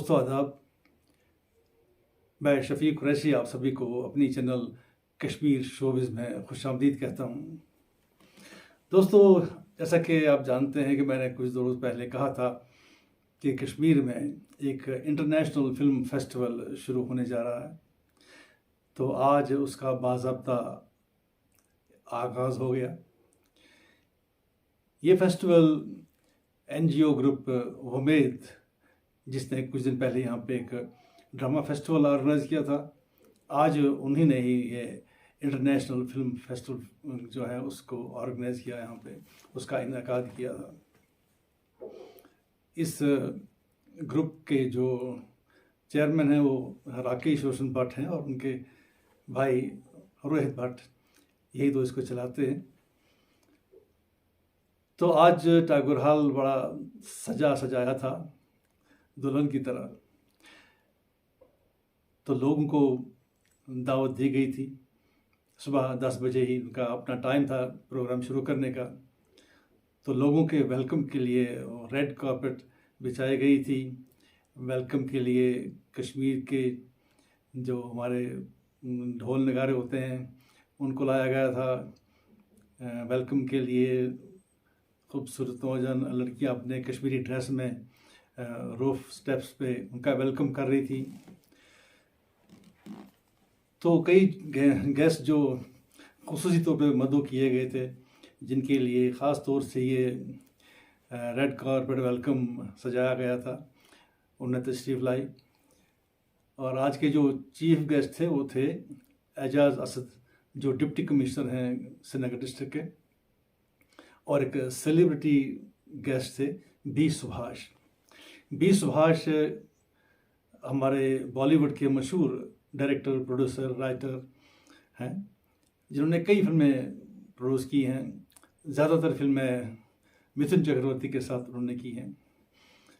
दोस्तों आदाब। मैं शफीक कुरैशी आप सभी को अपनी चैनल कश्मीर शोबिज़ में खुशामदीद कहता हूँ। दोस्तों, जैसा कि आप जानते हैं कि मैंने कुछ रोज़ पहले कहा था कि कश्मीर में एक इंटरनेशनल फ़िल्म फेस्टिवल शुरू होने जा रहा है, तो आज उसका बाज़ाब्ता आगाज़ हो गया। ये फेस्टिवल NGO ग्रुप उम्मीद, जिसने कुछ दिन पहले यहाँ पे एक ड्रामा फेस्टिवल ऑर्गेनाइज़ किया था, आज उन्हीं ने ही ये इंटरनेशनल फिल्म फेस्टिवल जो है उसको ऑर्गेनाइज़ किया, यहाँ पे उसका इनेकाद किया था। इस ग्रुप के जो चेयरमैन हैं वो राकेश रोशन भट्ट हैं और उनके भाई रोहित भट्ट, यही तो इसको चलाते हैं। तो आज टागोर हॉल बड़ा सजाया था दुल्हन की तरह, तो लोगों को दावत दी गई थी। सुबह 10 बजे ही उनका अपना टाइम था प्रोग्राम शुरू करने का। तो लोगों के वेलकम के लिए रेड कार्पेट बिछाई गई थी। वेलकम के लिए कश्मीर के जो हमारे ढोल नगारे होते हैं उनको लाया गया था। वेलकम के लिए खूबसूरत नौजवान लड़कियां अपने कश्मीरी ड्रेस में रूफ स्टेप्स पे उनका वेलकम कर रही थी। तो कई गेस्ट जो खुसूसी तौर पे मदऊ किए गए थे, जिनके लिए ख़ास तौर से ये रेड कार्पेट वेलकम सजाया गया था, उन्हें तशरीफ़ लाई। और आज के जो चीफ गेस्ट थे वो थे एजाज़ असद, जो डिप्टी कमिश्नर हैं श्रीनगर डिस्ट्रिक्ट के, और एक सेलिब्रिटी गेस्ट थे बी सुभाष हमारे बॉलीवुड के मशहूर डायरेक्टर, प्रोड्यूसर, राइटर हैं, जिन्होंने कई फिल्में प्रोड्यूस की हैं। ज़्यादातर फिल्में मिथुन चक्रवर्ती के साथ उन्होंने की हैं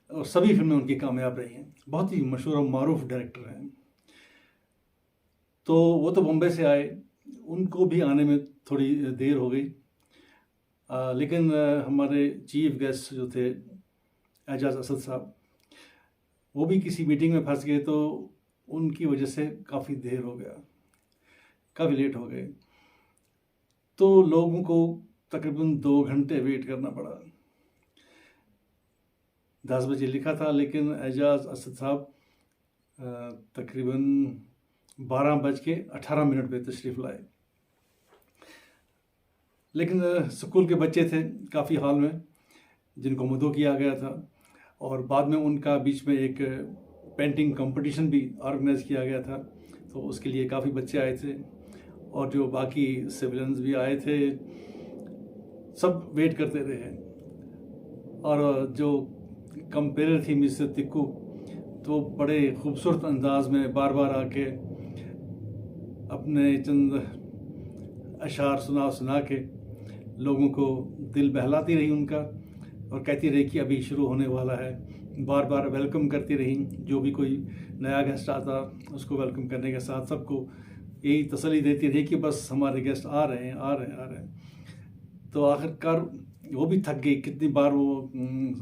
और सभी फिल्में उनकी कामयाब रही हैं। बहुत ही मशहूर और मारूफ डायरेक्टर हैं। तो वो तो बॉम्बे से आए, उनको भी आने में थोड़ी देर हो गई, लेकिन हमारे चीफ गेस्ट जो थे एजाज़ असद साहब, वो भी किसी मीटिंग में फंस गए, तो उनकी वजह से काफ़ी देर हो गया, काफ़ी लेट हो गए। तो लोगों को तकरीबन 2 घंटे वेट करना पड़ा। 10 बजे लिखा था, लेकिन एजाज़ असद साहब तकरीबन 12:18 पे तशरीफ़ लाए। लेकिन स्कूल के बच्चे थे काफ़ी हॉल में, जिनको मदऊ किया गया था, और बाद में उनका बीच में एक पेंटिंग कंपटीशन भी ऑर्गेनाइज़ किया गया था, तो उसके लिए काफ़ी बच्चे आए थे और जो बाकी सिविलियंस भी आए थे, सब वेट करते रहे। और जो कंपेयर थी मिसेस तिक्कू, तो बड़े खूबसूरत अंदाज में बार बार आके अपने चंद अशार सुना के लोगों को दिल बहलाती रही उनका, और कहती रही कि अभी शुरू होने वाला है। बार बार वेलकम करती रही, जो भी कोई नया गेस्ट आता उसको वेलकम करने के साथ सबको यही तसल्ली देती रही कि बस हमारे गेस्ट आ रहे हैं। तो आखिरकार वो भी थक गई, कितनी बार वो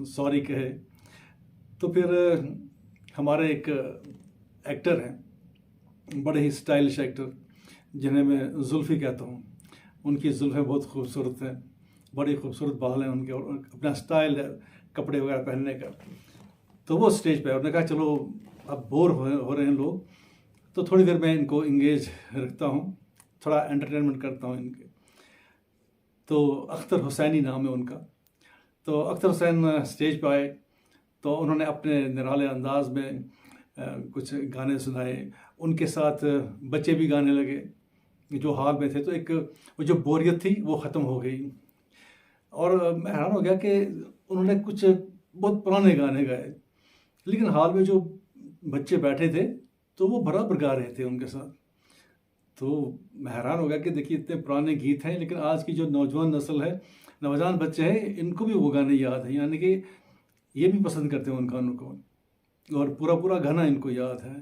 सॉरी कहे। तो फिर हमारे एक एक्टर हैं, बड़े ही स्टाइलिश एक्टर, जिन्हें मैं जुल्फ़ी कहता हूँ। उनकी जुल्फ़ें बहुत खूबसूरत हैं, बड़ी खूबसूरत बाल हैं उनके, और अपना स्टाइल है कपड़े वगैरह पहनने का। तो वो स्टेज पे उन्होंने कहा चलो अब बोर हो रहे हैं लोग, तो थोड़ी देर मैं इनको इंगेज रखता हूँ, थोड़ा एंटरटेनमेंट करता हूँ इनके। तो अख्तर हुसैनी नाम है उनका। तो अख्तर हुसैन स्टेज पे आए, तो उन्होंने अपने निराले अंदाज में कुछ गाने सुनाए। उनके साथ बच्चे भी गाने लगे जो हॉल में थे। तो एक वो जो बोरियत थी वो ख़त्म हो गई, और मैं हैरान हो गया कि उन्होंने कुछ बहुत पुराने गाने गाए, लेकिन हॉल में जो बच्चे बैठे थे तो वो बराबर गा रहे थे उनके साथ। तो मैं हैरान हो गया कि देखिए इतने पुराने गीत हैं, लेकिन आज की जो नौजवान नस्ल है, नौजवान बच्चे हैं, इनको भी वो गाने याद हैं, यानी कि ये भी पसंद करते हैं उन गानों को, और पूरा गाना इनको याद है।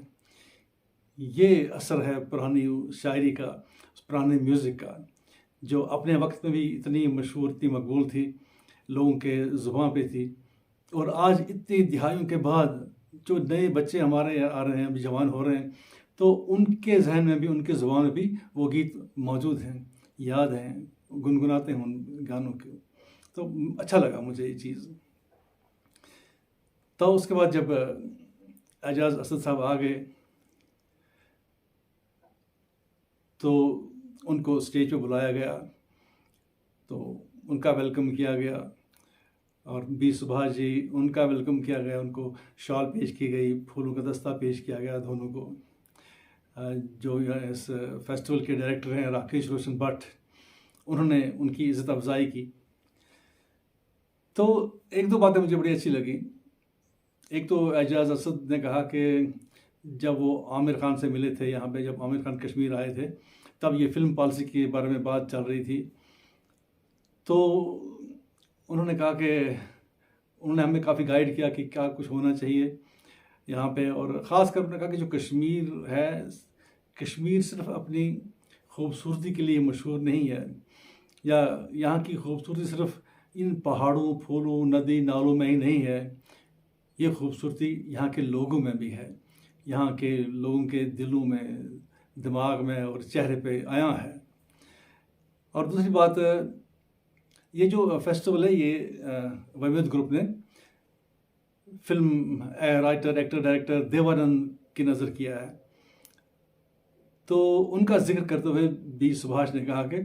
ये असर है पुरानी शायरी का, पुराने म्यूज़िक का, जो अपने वक्त में भी इतनी मशहूर, इतनी मकबूल थी, लोगों के ज़ुबान पे थी, और आज इतनी दिहाइयों के बाद जो नए बच्चे हमारे आ रहे हैं, अभी जवान हो रहे हैं, तो उनके जहन में भी, उनके ज़ुबान में भी वो गीत मौजूद हैं, याद हैं, गुनगुनाते हैं उन गानों को। तो अच्छा लगा मुझे ये चीज़। तो उसके बाद जब एजाज असद साहब आ गए तो उनको स्टेज पे बुलाया गया, तो उनका वेलकम किया गया, और बी सुभाष जी, उनका वेलकम किया गया, उनको शॉल पेश की गई, फूलों का दस्ता पेश किया गया दोनों को। जो इस फेस्टिवल के डायरेक्टर हैं राकेश रोशन भट्ट, उन्होंने उनकी इज़्ज़त अफजाई की। तो एक दो बातें मुझे बड़ी अच्छी लगी। एक तो एजाज असद ने कहा कि जब वो आमिर खान से मिले थे यहाँ पे, जब आमिर खान कश्मीर आए थे, तब ये फ़िल्म पॉलिसी के बारे में बात चल रही थी। तो उन्होंने कहा कि उन्होंने हमें काफ़ी गाइड किया कि क्या कुछ होना चाहिए यहाँ पे, और ख़ास कर उन्होंने कहा कि जो कश्मीर है, कश्मीर सिर्फ अपनी खूबसूरती के लिए मशहूर नहीं है, या यहाँ की खूबसूरती सिर्फ इन पहाड़ों, फूलों, नदी नालों में ही नहीं है, ये खूबसूरती यहाँ के लोगों में भी है, यहाँ के लोगों के दिलों में, दिमाग में और चेहरे पे आया है। और दूसरी बात, ये जो फेस्टिवल है, ये वैविध ग्रुप ने film writer, actor, director Dev Anand की नज़र किया है। तो उनका जिक्र करते हुए बी सुभाष ने कहा कि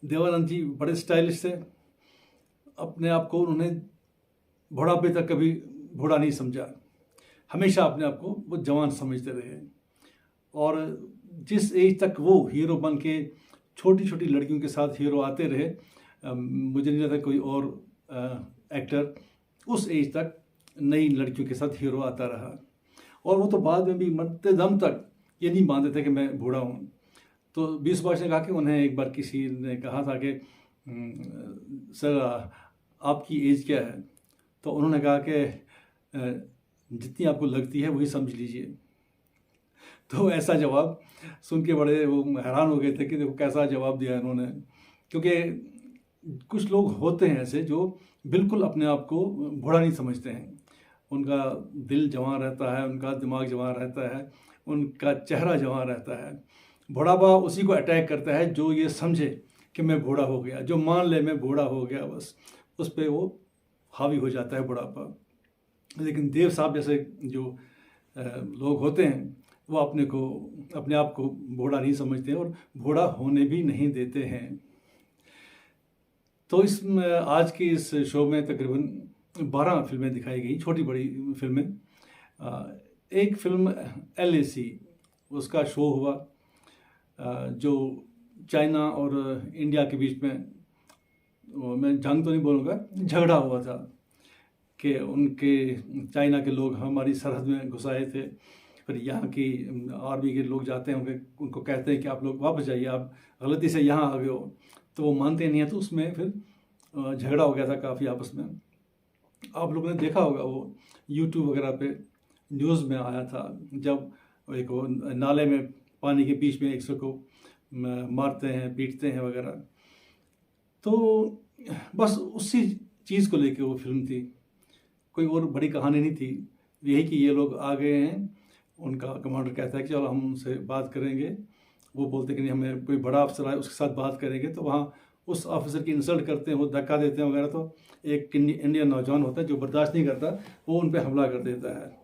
देवानंद जी बड़े स्टाइलिश थे, अपने आप को उन्होंने बुढ़ापे तक कभी बूढ़ा नहीं समझा, हमेशा अपने आप को वो जवान समझते रहे। और जिस एज तक वो हीरो बन के छोटी छोटी लड़कियों के साथ हीरो आते रहे, मुझे नहीं लगता कोई और एक्टर उस एज तक नई लड़कियों के साथ हीरो आता रहा। और वो तो बाद में भी मरते दम तक ये नहीं मानते थे कि मैं बूढ़ा हूँ। तो बी सुभाष ने कहा कि उन्हें एक बार किसी ने कहा था कि सर आपकी एज क्या है, तो उन्होंने कहा कि जितनी आपको लगती है वही समझ लीजिए। तो ऐसा जवाब सुन के बड़े वो हैरान हो गए थे कि देखो कैसा जवाब दिया इन्होंने। क्योंकि कुछ लोग होते हैं ऐसे जो बिल्कुल अपने आप को बूढ़ा नहीं समझते हैं, उनका दिल जवान रहता है, उनका दिमाग जवान रहता है, उनका चेहरा जवान रहता है। बुढ़ापा उसी को अटैक करता है जो ये समझे कि मैं बूढ़ा हो गया, जो मान ले मैं बूढ़ा हो गया, बस उस पर वो हावी हो जाता है बुढ़ापा। लेकिन देव साहब जैसे जो लोग होते हैं वो अपने आप को बूढ़ा नहीं समझते और बूढ़ा होने भी नहीं देते हैं। तो आज की इस शो में तकरीबन 12 फिल्में दिखाई गई, छोटी बड़ी फिल्में। एक फिल्म LAC, उसका शो हुआ जो चाइना और इंडिया के बीच में, मैं जंग तो नहीं बोलूँगा, झगड़ा हुआ था कि उनके चाइना के लोग हमारी सरहद में घुस आए थे, फिर यहाँ की आर्मी के लोग जाते हैं, उनको कहते हैं कि आप लोग वापस जाइए, आप गलती से यहाँ आ गए हो, तो वो मानते नहीं हैं। तो उसमें फिर झगड़ा हो गया था काफ़ी आपस में। आप लोगों ने देखा होगा, वो YouTube वगैरह पे न्यूज़ में आया था, जब एक वो नाले में पानी के बीच में एक दूसरे को मारते हैं, पीटते हैं वगैरह। तो बस उसी चीज़ को लेके वो फिल्म थी, कोई और बड़ी कहानी नहीं थी। यही कि ये लोग आ गए हैं, उनका कमांडर कहता है कि चलो हम उनसे बात करेंगे, वो बोलते कि नहीं, हमें कोई बड़ा अफसर आए उसके साथ बात करेंगे। तो वहाँ उस ऑफिसर की इंसल्ट करते हैं, वो धक्का देते हैं वगैरह। तो एक इंडियन नौजवान होता है जो बर्दाश्त नहीं करता, वो उन पर हमला कर देता है।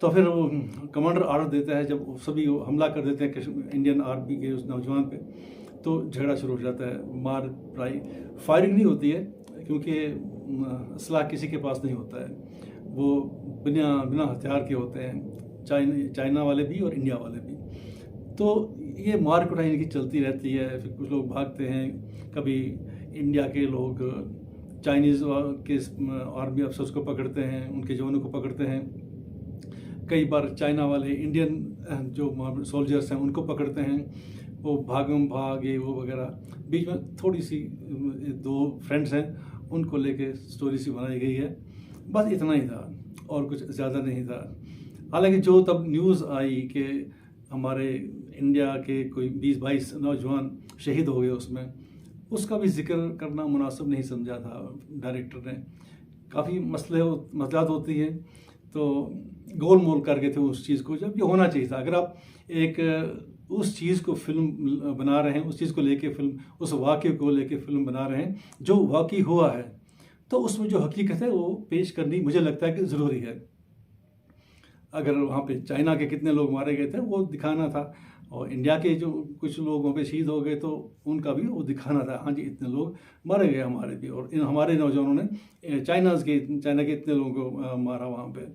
तो फिर वो कमांडर ऑर्डर देता है, जब सभी हमला कर देते हैं इंडियन आर्मी के उस नौजवान पे, तो झगड़ा शुरू हो जाता है, मार पड़ाई। फायरिंग नहीं होती है क्योंकि असला किसी के पास नहीं होता है, वो बिना हथियार के होते हैं, चाइना वाले भी और इंडिया वाले भी। तो ये मार कुटाई इनकी चलती रहती है। फिर कुछ लोग भागते हैं, कभी इंडिया के लोग चाइनीज़ के आर्मी अफसर्स को पकड़ते हैं, उनके जवानों को पकड़ते हैं। कई बार चाइना वाले इंडियन जो सोल्जर्स हैं उनको पकड़ते हैं, वो भागम भाग ये वो वगैरह। बीच में थोड़ी सी 2 फ्रेंड्स हैं, उनको लेके स्टोरी सी बनाई गई है, बस इतना ही था और कुछ ज़्यादा नहीं था। हालांकि जो तब न्यूज़ आई कि हमारे इंडिया के कोई 20-22 नौजवान शहीद हो गए उसमें, उसका भी जिक्र करना मुनासिब नहीं समझा था डायरेक्टर ने। काफ़ी मसलात होती हैं, तो गोल मोल कर गए थे उस चीज़ को, जब ये होना चाहिए था। अगर आप एक उस चीज़ को फिल्म बना रहे हैं, उस चीज़ को लेके फिल्म, उस वाक़े को लेके फिल्म बना रहे हैं जो वाक़ई हुआ है, तो उसमें जो हकीकत है वो पेश करनी मुझे लगता है कि ज़रूरी है। अगर वहाँ पे चाइना के कितने लोग मारे गए थे वो दिखाना था, और इंडिया के जो कुछ लोग वहाँ पे शहीद हो गए तो उनका भी वो दिखाना था, हाँ जी इतने लोग मारे गए हमारे भी, और इन हमारे नौजवानों ने चाइना के इतने लोगों को मारा वहाँ पे।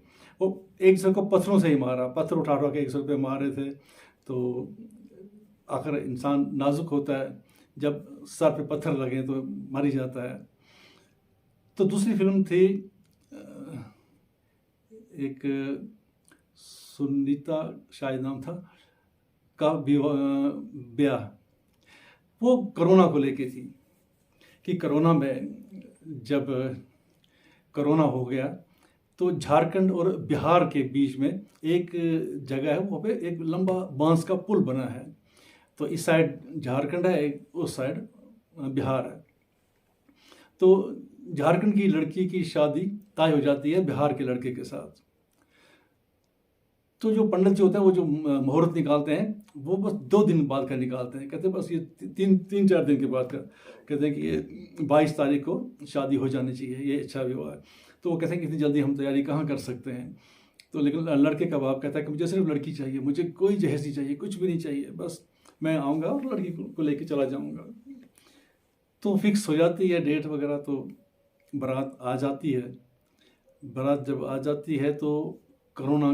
वो एक दूसरे को पत्थरों से ही मारा, पत्थर उठा उठा के एक दूसरे पे मारे थे। तो आखिर इंसान नाजुक होता है, जब सर पे पत्थर लगे तो मर ही जाता है। तो दूसरी फिल्म थी एक सुनीता शायद नाम था का ब्याह, वो कोरोना को लेके थी कि कोरोना में जब कोरोना हो गया तो झारखंड और बिहार के बीच में एक जगह है, वहाँ पे एक लंबा बांस का पुल बना है। तो इस साइड झारखंड है, उस साइड बिहार है। तो झारखंड की लड़की की शादी तय हो जाती है बिहार के लड़के के साथ। तो जो पंडित जी होते हैं वो जो मुहूर्त निकालते हैं वो बस 2 दिन बाद का निकालते हैं, कहते हैं बस ये 3-4 दिन के बाद का, कहते हैं कि ये 22 तारीख को शादी हो जानी चाहिए, ये अच्छा विवाह है। तो वो कहते हैं कि इतनी जल्दी हम तैयारी कहाँ कर सकते हैं। तो लेकिन लड़के का बाप कहता है कि मुझे सिर्फ लड़की चाहिए, मुझे कोई जहेज नहीं चाहिए, कुछ भी नहीं चाहिए, बस मैं आऊँगा और लड़की को लेके चला जाऊँगा। तो फिक्स हो जाती है डेट वगैरह, तो बारात आ जाती है। बारात जब आ जाती है तो कोरोना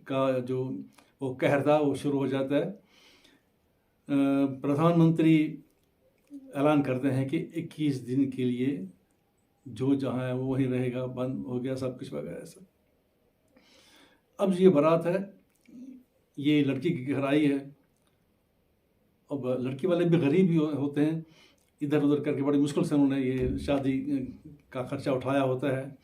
का जो वो कहर था वो शुरू हो जाता है। प्रधानमंत्री ऐलान करते हैं कि 21 दिन के लिए जो जहाँ है वो वहीं रहेगा, बंद हो गया सब कुछ वगैरह सब। अब ये बारात है, ये लड़की की घर आई है। अब लड़की वाले भी गरीब ही होते हैं, इधर उधर करके बड़ी मुश्किल से उन्होंने ये शादी का खर्चा उठाया होता है।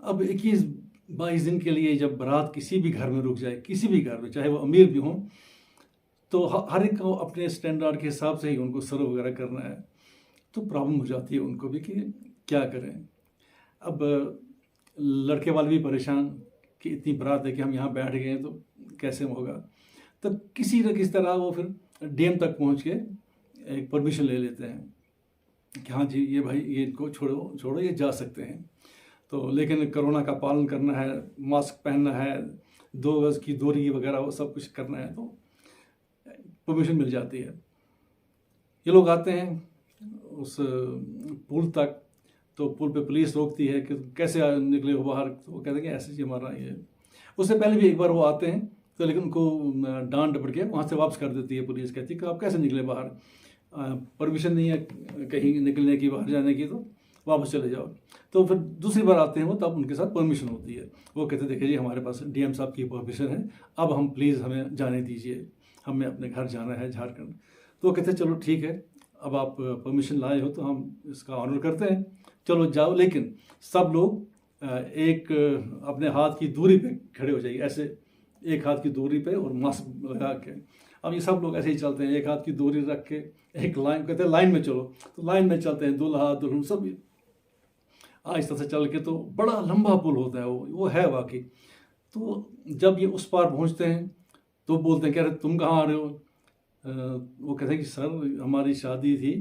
अब 21-22 दिन के लिए जब बारात किसी भी घर में रुक जाए, किसी भी घर में, चाहे वो अमीर भी हों, तो हर एक को अपने स्टैंडर्ड के हिसाब से ही उनको सर्व वगैरह करना है। तो प्रॉब्लम हो जाती है उनको भी कि क्या करें। अब लड़के वाले भी परेशान कि इतनी बारात है कि हम यहाँ बैठ गए हैं तो कैसे होगा। तब किसी न किसी तरह वो फिर डीएम तक पहुँच के एक परमिशन ले लेते हैं कि हाँ जी ये भाई ये इनको छोड़ो ये जा सकते हैं। तो लेकिन कोरोना का पालन करना है, मास्क पहनना है, 2 गज की दूरी वगैरह वो सब कुछ करना है, तो परमिशन मिल जाती है। ये लोग आते हैं उस पुल तक, तो पुल पे पुलिस रोकती है कि कैसे निकले हो बाहर। तो वो कहते हैं कि ऐसे ही हमारा ये। उससे पहले भी एक बार वो आते हैं तो लेकिन उनको डांट डपट के वहाँ से वापस कर देती है पुलिस, कहती है कि आप कैसे निकले बाहर, परमिशन नहीं है कहीं निकलने की, बाहर जाने की, तो वापस चले जाओ। तो फिर दूसरी बार आते हैं वो, तब उनके साथ परमिशन होती है। वो कहते हैं देखिए जी हमारे पास डीएम साहब की परमिशन है, अब हम प्लीज़ हमें जाने दीजिए, हमें अपने घर जाना है झारखंड। तो वो कहते हैं चलो ठीक है, अब आप परमिशन लाए हो तो हम इसका ऑनर करते हैं, चलो जाओ, लेकिन सब लोग एक अपने हाथ की दूरी पे खड़े हो जाइए, ऐसे एक हाथ की दूरी पे और मास्क लगा के। अब ये सब लोग ऐसे ही चलते हैं, एक हाथ की दूरी रख के एक लाइन, कहते हैं लाइन में चलो, तो लाइन में चलते हैं, दूल्हा दुल्हन सब आहिस्ता से चल के। तो बड़ा लंबा पुल होता है वो है वाकई। तो जब ये उस पार पहुंचते हैं तो बोलते हैं कह रहे तुम कहाँ आ रहे हो। वो कहते हैं कि सर हमारी शादी थी,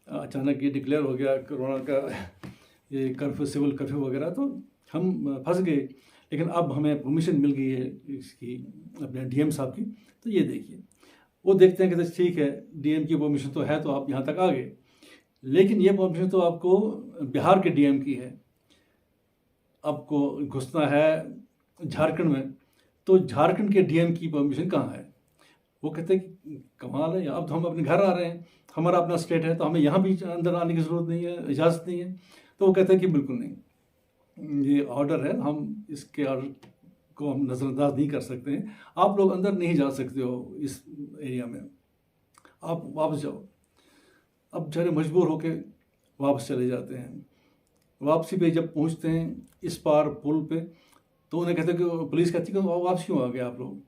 अचानक ये डिक्लेयर हो गया कोरोना का ये कर्फ्यू, सिविल कर्फ्यू वगैरह, तो हम फंस गए, लेकिन अब हमें परमिशन मिल गई है इसकी, अपने डीएम साहब की, तो ये देखिए। वो देखते हैं कि ठीक है डीएम की परमिशन तो है, तो आप यहाँ तक आ गए, लेकिन ये परमिशन तो आपको बिहार के डीएम की है, आपको घुसना है झारखंड में, तो झारखंड के डीएम की परमिशन कहाँ है। वो कहते हैं कि कमाल है, अब तो हम अपने घर आ रहे हैं, हमारा अपना स्टेट है, तो हमें यहाँ भी अंदर आने की ज़रूरत नहीं है, इजाज़त नहीं है। तो वो कहते हैं कि बिल्कुल नहीं, ये ऑर्डर है, हम इसके ऑर्डर को हम नज़रअंदाज नहीं कर सकते हैं, आप लोग अंदर नहीं जा सकते हो इस एरिया में, आप वापस जाओ। अब बेचारे मजबूर होके वापस चले जाते हैं। वापसी पे जब पहुंचते हैं इस पार पुल पे, तो उन्हें कहते कि पुलिस कहती कि वापस क्यों आ गए आप लोग।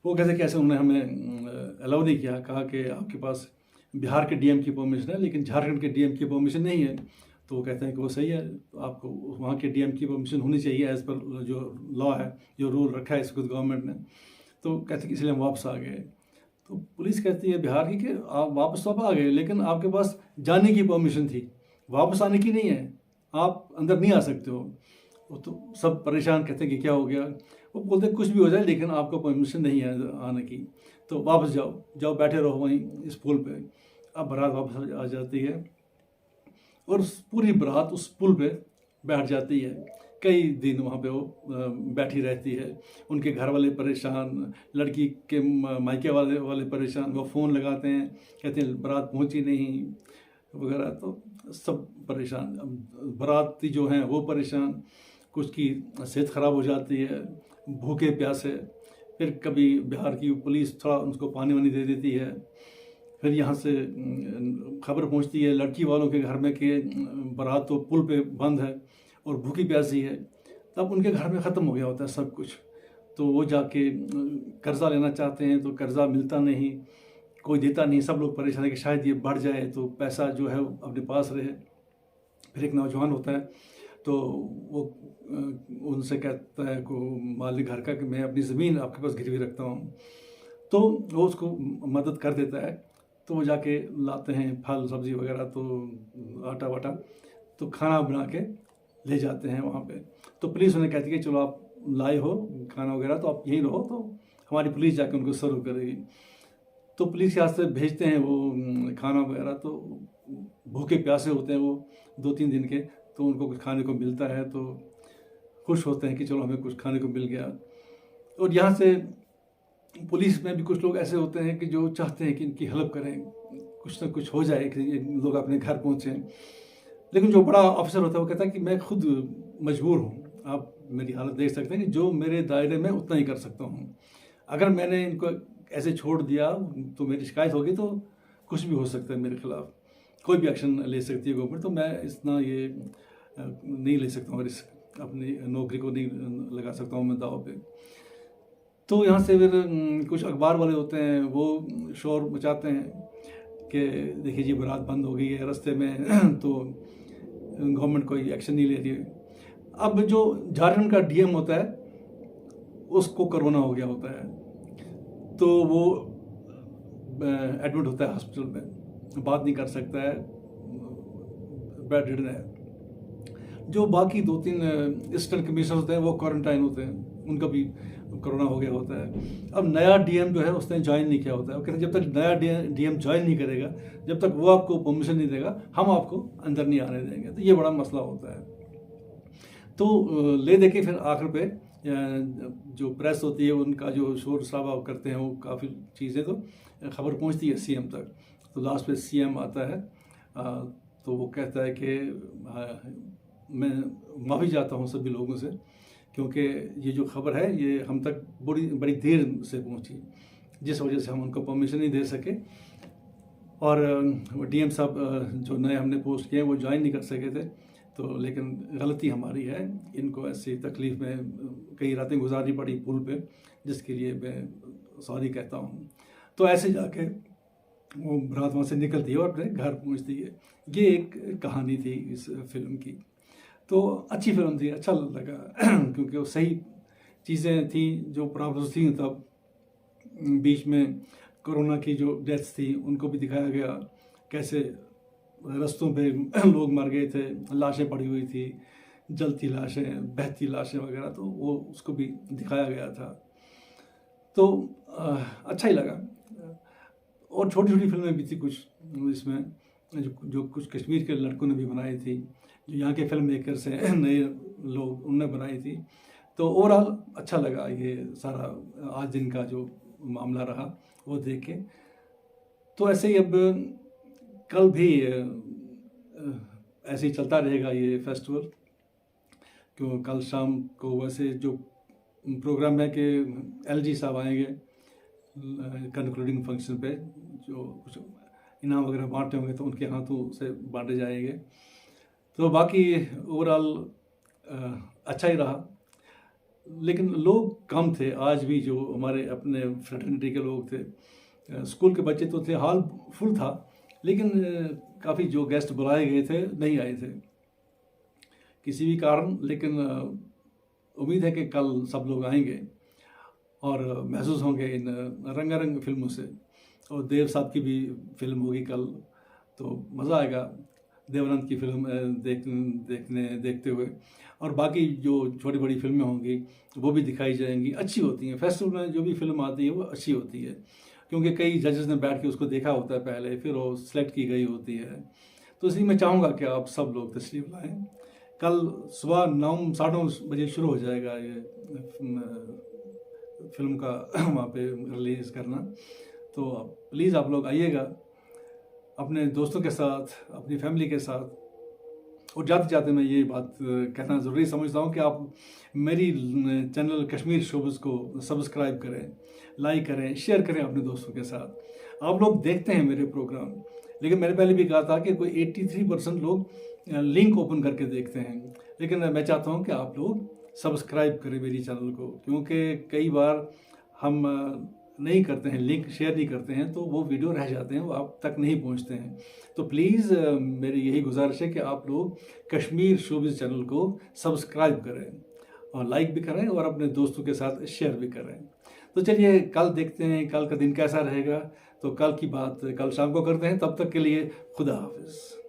वो कहते कैसे, उन्होंने हमें अलाउ नहीं किया, कहा कि आपके पास बिहार के डीएम की परमिशन है लेकिन झारखंड के डीएम की परमिशन नहीं है। तो वो कहते हैं कि वो सही है, तो आपको वहाँ के डीएम की परमिशन होनी चाहिए एज़ पर जो लॉ है, जो रूल रखा है इसको गवर्नमेंट ने। तो कहते हैं कि इसलिए हम वापस आ गए। तो पुलिस कहती है बिहार की कि आप वापस तो आ गए, लेकिन आपके पास जाने की परमिशन थी, वापस आने की नहीं है, आप अंदर नहीं आ सकते हो। वो तो सब परेशान, कहते हैं कि क्या हो गया। वो बोलते हैं कुछ भी हो जाए लेकिन आपको परमिशन नहीं है आने की, तो वापस जाओ, जाओ बैठे रहो वहीं इस पुल पे। अब बारात वापस आ जाती है और पूरी बारात उस पुल पे बैठ जाती है। कई दिन वहाँ पे वो बैठी रहती है। उनके घर वाले परेशान, लड़की के मायके वाले परेशान, वो फ़ोन लगाते हैं, कहते हैं बारात पहुँची नहीं वगैरह, तो सब परेशान। बाराती जो हैं वो परेशान, कुछ की सेहत ख़राब हो जाती है, भूखे प्यासे। फिर कभी बिहार की पुलिस थोड़ा उनको पानी वानी दे देती है। फिर यहाँ से खबर पहुँचती है लड़की वालों के घर में कि बारात तो पुल पे बंद है और भूखी प्यासी है। तब उनके घर में ख़त्म हो गया होता है सब कुछ। तो वो जाके कर्ज़ा लेना चाहते हैं तो कर्ज़ा मिलता नहीं, कोई देता नहीं। सब लोग परेशान है कि शायद ये बढ़ जाए तो पैसा जो है अपने पास रहे। फिर एक नौजवान होता है तो वो उनसे कहता है को मालिक घर का कि मैं अपनी ज़मीन आपके पास गिरवी रखता हूँ। तो वो उसको मदद कर देता है। तो वो जाके लाते हैं फल सब्ज़ी वगैरह, तो आटा वाटा, तो खाना बना के ले जाते हैं वहाँ पे। तो पुलिस उन्हें कहती है कि चलो आप लाए हो खाना वगैरह तो आप यहीं रहो, तो हमारी पुलिस जाके उनको सर्व करेगी। तो पुलिस के हाथ से भेजते हैं वो खाना वगैरह। तो भूखे प्यासे होते हैं वो 2-3 दिन के, तो उनको कुछ खाने को मिलता है तो खुश होते हैं कि चलो हमें कुछ खाने को मिल गया। और यहाँ से पुलिस में भी कुछ लोग ऐसे होते हैं कि जो चाहते हैं कि इनकी हेल्प करें, कुछ ना कुछ हो जाए कि लोग अपने घर पहुँचें। लेकिन जो बड़ा अफसर होता है वो कहता है कि मैं खुद मजबूर हूँ, आप मेरी हालत देख सकते हैं कि जो मेरे दायरे में उतना ही कर सकता हूँ। अगर मैंने इनको ऐसे छोड़ दिया तो मेरी शिकायत होगी, तो कुछ भी हो सकता है मेरे खिलाफ, कोई भी एक्शन ले सकती है गवर्नमेंट। तो मैं इतना ये नहीं ले सकता हूँ रिस्क, अपनी नौकरी को नहीं लगा सकता हूँ मैं दाव पे। तो यहाँ से फिर कुछ अखबार वाले होते हैं वो शोर मचाते हैं कि देखिए जी बारात बंद हो गई है रास्ते में, तो गवर्नमेंट कोई एक्शन नहीं ले रही है। अब जो झारखंड का डीएम होता है उसको कोरोना हो गया होता है, तो वो एडमिट होता है हॉस्पिटल में, बात नहीं कर सकता है, बेड रिडन है। जो बाकी 2-3 असिस्टेंट कमिश्नर होते हैं वो क्वारंटाइन होते हैं, उनका भी कोरोना हो गया होता है। अब नया डीएम जो है उसने ज्वाइन नहीं किया होता है। वो कहते हैं जब तक नया डीएम ज्वाइन नहीं करेगा, जब तक वो आपको परमिशन नहीं देगा, हम आपको अंदर नहीं आने देंगे। तो ये बड़ा मसला होता है। तो ले दे के फिर आखिर पे जो प्रेस होती है उनका जो शोर शराबा करते हैं, वो काफ़ी चीज़ें तो खबर पहुंचती है सीएम तक। तो लास्ट पे सीएम आता है, तो वो कहता है कि मैं माफ़ी चाहता हूँ सभी लोगों से, क्योंकि ये जो खबर है ये हम तक बड़ी देर से पहुंची, जिस वजह से हम उनको परमिशन नहीं दे सके। और डीएम साहब जो नए हमने पोस्ट किए वो ज्वाइन नहीं कर सके थे, तो लेकिन गलती हमारी है, इनको ऐसी तकलीफ़ में कई रातें गुजारनी पड़ी पुल पे, जिसके लिए मैं सॉरी कहता हूँ। तो ऐसे जाके वो बारात वहाँ से निकलती है और अपने घर पहुँचती है। ये एक कहानी थी इस फिल्म की। तो अच्छी फिल्म थी, अच्छा लगा क्योंकि वो सही चीज़ें थी जो प्रॉब्लम्स थी। तब बीच में कोरोना की जो डेथ्स थी उनको भी दिखाया गया, कैसे रास्तों पे लोग मर गए थे, लाशें पड़ी हुई थी, जलती लाशें, बहती लाशें वगैरह, तो वो उसको भी दिखाया गया था। तो अच्छा ही लगा। और छोटी छोटी फिल्में भी थी कुछ इसमें, जो कुछ कश्मीर के लड़कों ने भी बनाई थी, जो यहाँ के फिल्म मेकर्स हैं नए लोग, उनने बनाई थी। तो ओवरऑल अच्छा लगा ये सारा आज दिन का जो मामला रहा वो देख के। तो ऐसे ही अब कल भी ऐसे ही चलता रहेगा ये फेस्टिवल, क्यों कल शाम को वैसे जो प्रोग्राम है कि एलजी साहब आएंगे कंक्लूडिंग फंक्शन पे, जो कुछ इनाम वगैरह बांटते होंगे तो उनके हाथों से बांटे जाएंगे। तो बाकी ओवरऑल अच्छा ही रहा, लेकिन लोग कम थे आज भी, जो हमारे अपने फ्रेटर्निटी के लोग थे, स्कूल के बच्चे तो थे, हॉल फुल था, लेकिन काफ़ी जो गेस्ट बुलाए गए थे नहीं आए थे। किसी भी कारण, लेकिन उम्मीद है कि कल सब लोग आएंगे और महसूस होंगे इन रंगारंग फिल्मों से। और देव साहब की भी फिल्म होगी कल, तो मज़ा आएगा देवानंद की फिल्म देखते हुए। और बाकी जो छोटी बड़ी फिल्में होंगी वो भी दिखाई जाएंगी, अच्छी होती हैं। फेस्टिवल में जो भी फिल्म आती है वो अच्छी होती है, क्योंकि कई जजेस ने बैठ के उसको देखा होता है पहले, फिर वो सिलेक्ट की गई होती है। तो इसलिए मैं चाहूँगा कि आप सब लोग तशरीफ़ लाएँ। कल सुबह 9 साढ़े 9 बजे शुरू हो जाएगा ये फिल्म का वहाँ पे रिलीज़ करना। तो प्लीज़ आप लोग आइएगा अपने दोस्तों के साथ, अपनी फैमिली के साथ। और जाते जाते मैं ये बात कहना ज़रूरी समझता हूँ कि आप मेरी चैनल कश्मीर शोबिज़ को सब्सक्राइब करें, लाइक करें, शेयर करें अपने दोस्तों के साथ। आप लोग देखते हैं मेरे प्रोग्राम, लेकिन मैंने पहले भी कहा था कि कोई 83% लोग लिंक ओपन करके देखते हैं, लेकिन मैं चाहता हूँ कि आप लोग सब्सक्राइब करें मेरी चैनल को, क्योंकि कई बार हम नहीं करते हैं, लिंक शेयर नहीं करते हैं, तो वो वीडियो रह जाते हैं, वो आप तक नहीं पहुंचते हैं। तो प्लीज़ मेरी यही गुजारिश है कि आप लोग कश्मीर शोबिज़ चैनल को सब्सक्राइब करें और लाइक भी करें और अपने दोस्तों के साथ शेयर भी करें। तो चलिए कल देखते हैं कल का दिन कैसा रहेगा। तो कल की बात कल शाम को करते हैं। तब तक के लिए खुदा हाफिज़।